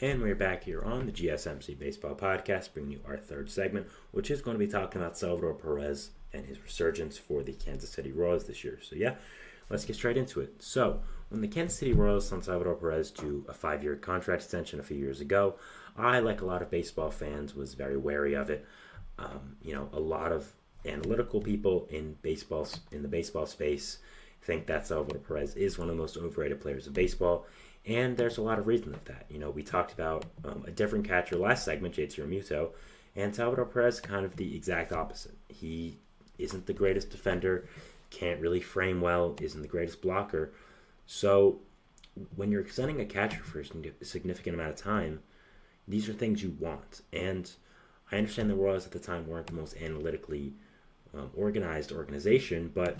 And we're back here on the GSMC Baseball Podcast, bringing you our third segment, which is going to be talking about Salvador Perez and his resurgence for the Kansas City Royals this year. So yeah, let's get straight into it. So when the Kansas City Royals signed Salvador Perez to a 5-year contract extension a few years ago, I, like a lot of baseball fans, was very wary of it. A lot of analytical people in the baseball space think that Salvador Perez is one of the most overrated players in baseball. And there's a lot of reason of that. We talked about a different catcher last segment, JT Realmuto, and Salvador Perez kind of the exact opposite. He isn't the greatest defender, can't really frame well, isn't the greatest blocker. So when you're extending a catcher for a significant amount of time, these are things you want. And I understand the Royals at the time weren't the most analytically organized organization, but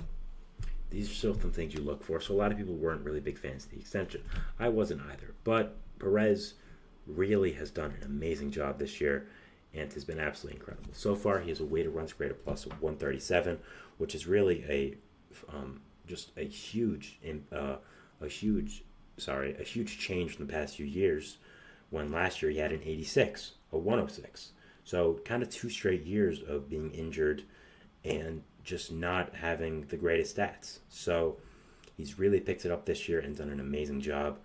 these are still some things you look for. So a lot of people weren't really big fans of the extension. I wasn't either. But Perez really has done an amazing job this year and has been absolutely incredible. So far, he has a weighted runs created plus of 137, which is really a huge change from the past few years. When last year he had an 86, a 106. So kind of 2 straight years of being injured and just not having the greatest stats. So he's really picked it up this year and done an amazing job.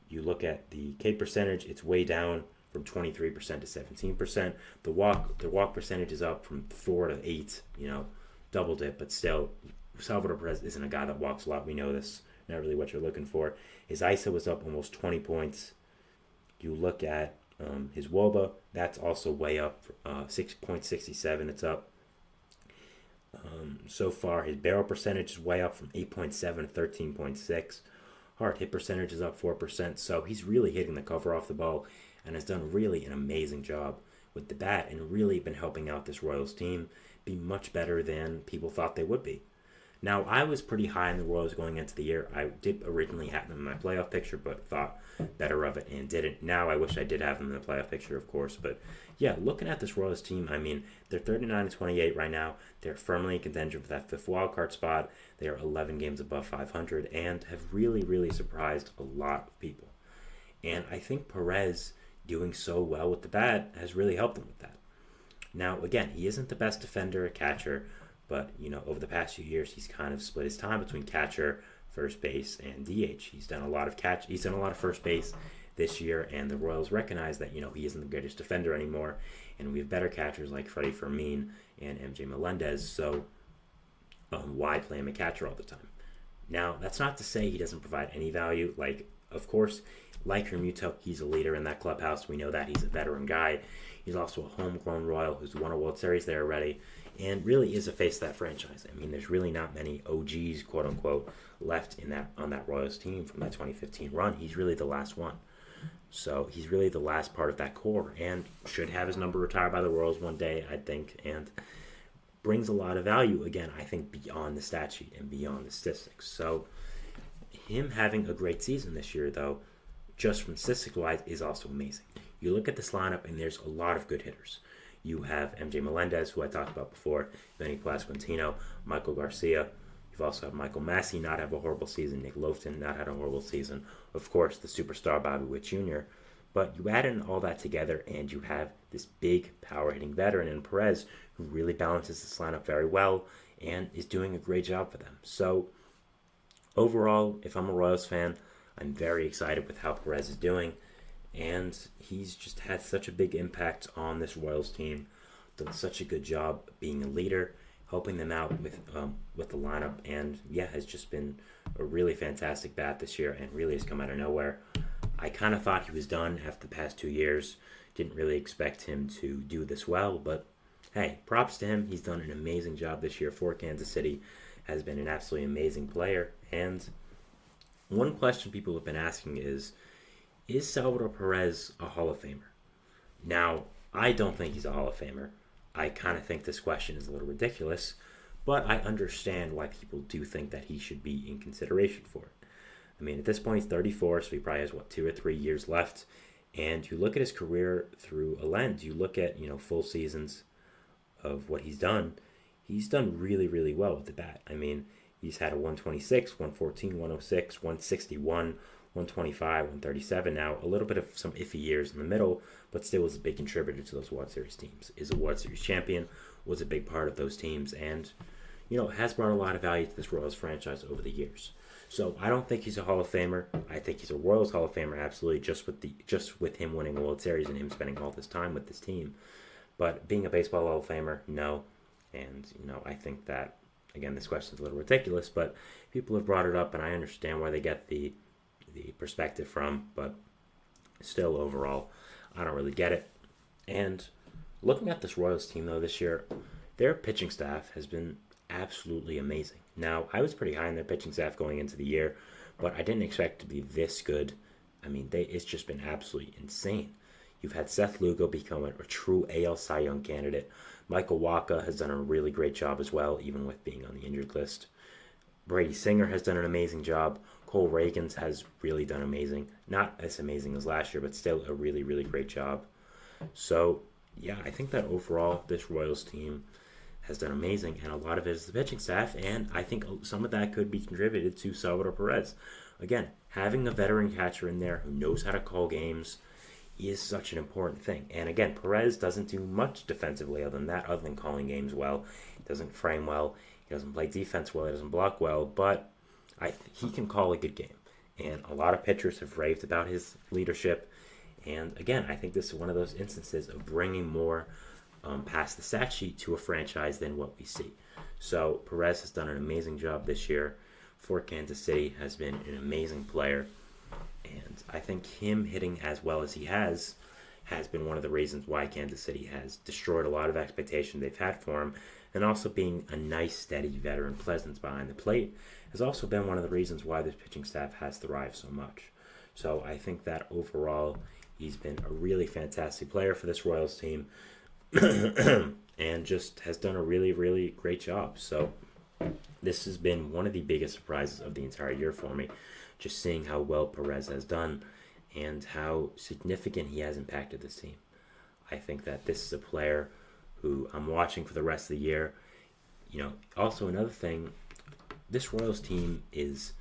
You look at the K percentage, it's way down from 23% to 17%. The walk percentage is up from 4 to 8, doubled it, but still, Salvador Perez isn't a guy that walks a lot. We know this, not really what you're looking for. His ISO was up almost 20 points. You look at his WOBA, that's also way up, 6.67, it's up. So far, his barrel percentage is way up from 8.7 to 13.6. Hard hit percentage is up 4%. So he's really hitting the cover off the ball and has done really an amazing job with the bat and really been helping out this Royals team be much better than people thought they would be. Now, I was pretty high in the Royals going into the year. I did originally have them in my playoff picture, but thought better of it and didn't. Now, I wish I did have them in the playoff picture, of course. But yeah, looking at this Royals team, they're 39-28 right now. They're firmly in contention for that 5th wildcard spot. They are 11 games above 500 and have really, really surprised a lot of people. And I think Perez doing so well with the bat has really helped them with that. Now, again, he isn't the best defender or catcher, but, over the past few years, he's kind of split his time between catcher, first base, and DH. He's done a lot of first base this year, and the Royals recognize that, he isn't the greatest defender anymore, and we have better catchers like Freddie Fermin and MJ Melendez, so why play him a catcher all the time? Now, that's not to say he doesn't provide any value. Of course, like Realmuto, he's a leader in that clubhouse. We know that he's a veteran guy. He's also a homegrown Royal who's won a World Series there already, and really is a face of that franchise. There's really not many OGs, quote unquote, left on that Royals team from that 2015 run. He's really the last one. So he's really the last part of that core and should have his number retired by the Royals one day, I think, and brings a lot of value, again, I think, beyond the stat sheet and beyond the statistics. So him having a great season this year, though, just from statistics-wise, is also amazing. You look at this lineup, and there's a lot of good hitters. You have MJ Melendez, who I talked about before, Benny Pasquantino, Michael Garcia. You've also had Michael Massey not have a horrible season, Nick Lofton not had a horrible season. Of course, the superstar Bobby Witt Jr. But you add in all that together, and you have this big power-hitting veteran in Perez, who really balances this lineup very well and is doing a great job for them. So overall, if I'm a Royals fan, I'm very excited with how Perez is doing. And he's just had such a big impact on this Royals team, done such a good job being a leader, helping them out with the lineup, and has just been a really fantastic bat this year and really has come out of nowhere. I kind of thought he was done after the past 2 years. Didn't really expect him to do this well, but hey, props to him. He's done an amazing job this year for Kansas City, has been an absolutely amazing player. And one question people have been asking is Salvador Perez a Hall of Famer? Now, I don't think he's a Hall of Famer. I kind of think this question is a little ridiculous, but I understand why people do think that he should be in consideration for it. At this point, he's 34, so he probably has, 2 or 3 years left. And you look at his career through a lens. You look at, full seasons of what he's done. He's done really, really well with the bat. He's had a 126, 114, 106, 161, 125, 137 now. A little bit of some iffy years in the middle, but still was a big contributor to those World Series teams. Is a World Series champion, was a big part of those teams, and has brought a lot of value to this Royals franchise over the years. So I don't think he's a Hall of Famer. I think he's a Royals Hall of Famer, absolutely, just with him winning a World Series and him spending all this time with this team. But being a baseball Hall of Famer, no. And I think that, again, this question is a little ridiculous, but people have brought it up, and I understand where they get the perspective from. But still, overall, I don't really get it. And looking at this Royals team, though, this year, their pitching staff has been absolutely amazing. Now, I was pretty high on their pitching staff going into the year, but I didn't expect it to be this good. I mean, it's just been absolutely insane. You've had Seth Lugo become a true AL Cy Young candidate. Michael Wacha has done a really great job as well, even with being on the injured list. Brady Singer has done an amazing job. Cole Reagans has really done amazing. Not as amazing as last year, but still a really, really great job. So, yeah, I think that overall this Royals team has done amazing, and a lot of it is the pitching staff, and I think some of that could be contributed to Salvador Perez. Again, having a veteran catcher in there who knows how to call games is such an important thing. And again, Perez doesn't do much defensively other than calling games well. He doesn't frame well. He doesn't play defense well. He doesn't block well, but he can call a good game. And a lot of pitchers have raved about his leadership. And again, I think this is one of those instances of bringing more past the stat sheet to a franchise than what we see. So Perez has done an amazing job this year for Kansas City, has been an amazing player, and I think him hitting as well as he has been one of the reasons why Kansas City has destroyed a lot of expectation they've had for him, and also being a nice, steady veteran presence behind the plate has also been one of the reasons why this pitching staff has thrived so much. So I think that overall he's been a really fantastic player for this Royals team, and just has done a really, really great job. So this has been one of the biggest surprises of the entire year for me, just seeing how well Perez has done and how significant he has impacted this team. I think that this is a player who I'm watching for the rest of the year. Also another thing, this Royals team is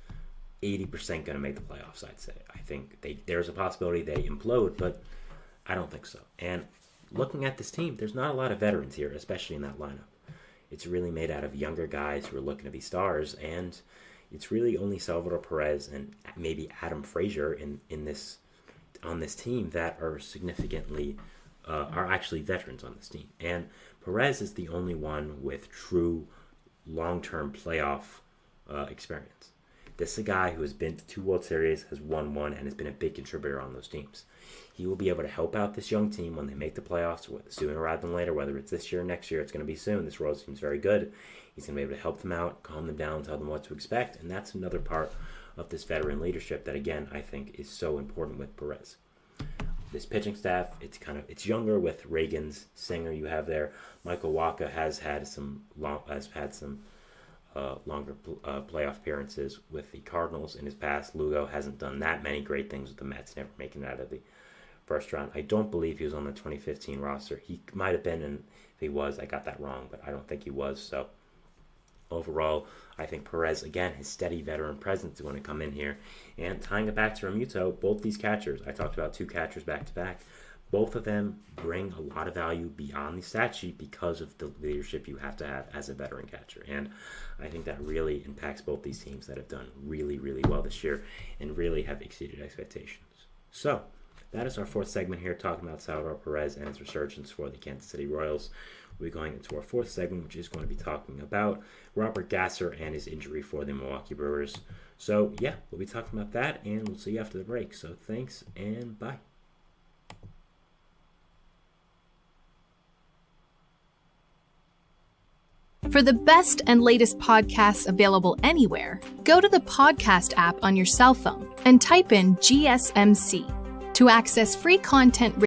80% going to make the playoffs, I'd say. I think there's a possibility they implode, but I don't think so. And looking at this team, there's not a lot of veterans here, especially in that lineup. It's really made out of younger guys who are looking to be stars, and it's really only Salvador Perez and maybe Adam Frazier on this team that are significantly are actually veterans on this team. And Perez is the only one with true long-term playoff experience. This is a guy who has been to 2 World Series, has won one, and has been a big contributor on those teams. He will be able to help out this young team when they make the playoffs, sooner rather than later, whether it's this year or next year. It's going to be soon. This Royals team is very good. He's going to be able to help them out, calm them down, tell them what to expect, and that's another part of this veteran leadership that, again, I think is so important with Perez. This pitching staff, it's younger with Reagans, Singer you have there. Michael Wacha has had some longer playoff appearances with the Cardinals in his past. Lugo hasn't done that many great things with the Mets, never making it out of the first round. I don't believe he was on the 2015 roster. He might have been, and if he was, I got that wrong, but I don't think he was. So overall, I think Perez, again, his steady veteran presence is going to come in here. And tying it back to Realmuto, both these catchers, I talked about 2 catchers back-to-back, both of them bring a lot of value beyond the stat sheet because of the leadership you have to have as a veteran catcher. And I think that really impacts both these teams that have done really, really well this year and really have exceeded expectations. So that is our 4th segment here, talking about Salvador Perez and his resurgence for the Kansas City Royals. We're going into our 4th segment, which is going to be talking about Robert Gasser and his injury for the Milwaukee Brewers. So, yeah, we'll be talking about that, and we'll see you after the break. So, thanks, and bye. For the best and latest podcasts available anywhere, go to the podcast app on your cell phone and type in GSMC to access free content